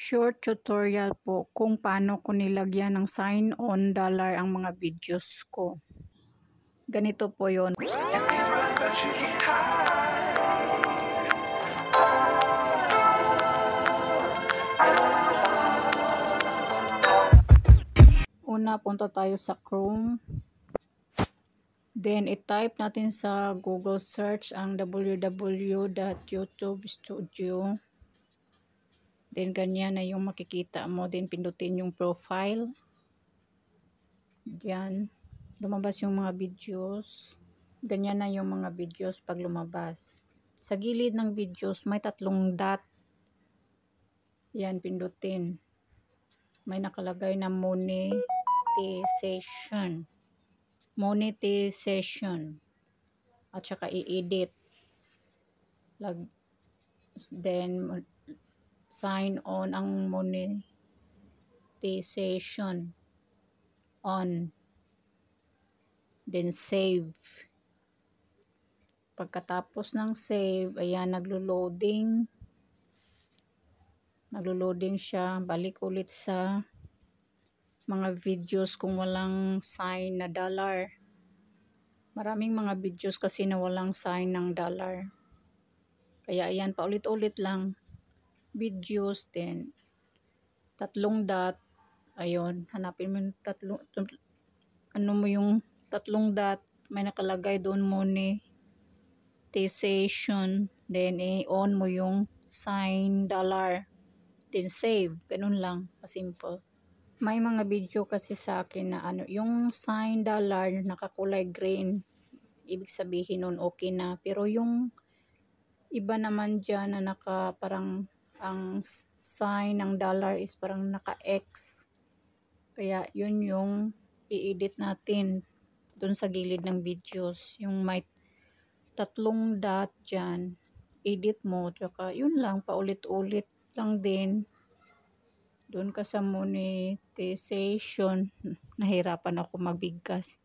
Short tutorial po kung paano ko nilagyan ng sign on dollar ang mga videos ko. Ganito po yon. Una, punta tayo sa Chrome. Then, i-type natin sa Google search ang www.youtube.studio. Then, ganyan na yung makikita mo. Then, pindutin yung profile. Diyan. Lumabas yung mga videos. Ganyan na yung mga videos pag lumabas. Sa gilid ng videos, may 3 dot. Yan, pindutin. May nakalagay na monetization. Monetization. At saka i-edit. Then, sign on ang monetization. On. Then, save. Pagkatapos ng save, ayan, naglo-loading. Naglo-loading siya. Balik ulit sa mga videos kung walang sign na dollar. Maraming mga videos kasi na walang sign ng dollar. Kaya ayan, paulit-ulit lang. Videos, then 3 dot. Ayun, hanapin mo yung 3, ano mo yung 3 dot. May nakalagay doon monetization. Then, i-on mo yung sign dollar. Then, save. Ganun lang. Simple. May mga video kasi sa akin na ano, yung sign dollar nakakulay green. Ibig sabihin nun okay na. Pero yung iba naman dyan na parang ang sign ng dollar is parang naka-X. Kaya yun yung i-edit natin dun sa gilid ng videos. Yung may 3 dot dyan. Edit mo. Tsaka yun lang, paulit-ulit lang din. Doon ka sa monetization. Nahirapan ako magbigkas.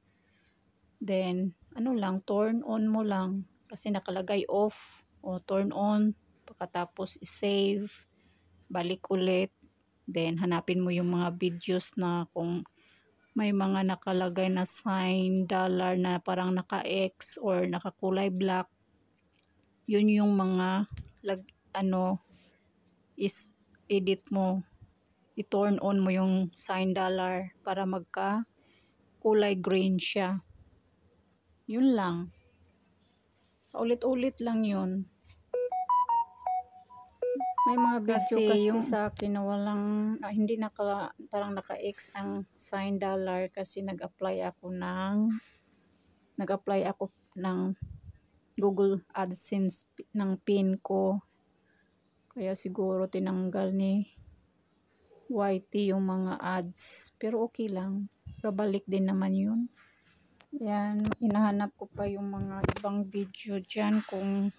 Then, ano lang, turn on mo lang. Kasi nakalagay off. O turn on. Pagkatapos save. Balik ulit. Then, hanapin mo yung mga videos na kung may mga nakalagay na sign dollar na parang naka-X or nakakulay black. Yun yung mga is edit mo. I-turn on mo yung sign dollar para magka kulay green siya. Yun lang. Paulit-ulit lang yun. May mga video kasi yung sa akin na hindi parang naka-X ang sign dollar kasi nag-apply ako ng Google AdSense ng PIN ko. Kaya siguro tinanggal ni YT yung mga ads. Pero okay lang. Babalik din naman yun. Yan. Hinahanap ko pa yung mga ibang video dyan kung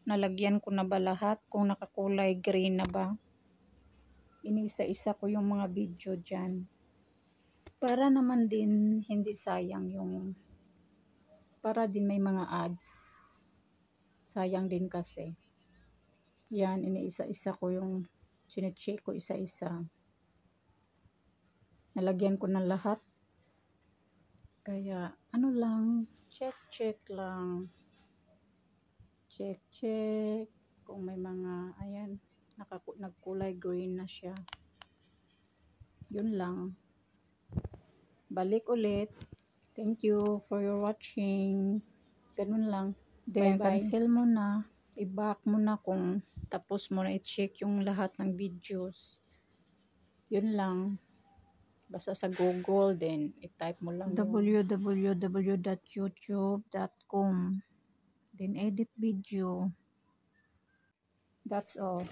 nalagyan ko na ba lahat. Kung nakakulay green na ba. Inisa-isa ko yung mga video dyan. Para naman din hindi sayang yung para din may mga ads. Sayang din kasi. Yan. Iniisa-isa ko yung sinecheck ko isa-isa. Nalagyan ko na lahat. Kaya, ano lang, check lang. Check. Kung may mga, ayan, nagkulay green na siya. Yun lang. Balik ulit. Thank you for your watching. Ganun lang. Then, Bye-bye. cancel mo na. I-back mo na kung tapos mo na i-check yung lahat ng videos. Yun lang. Basta sa Google, then i-type mo lang www.youtube.com. Then edit video. That's all.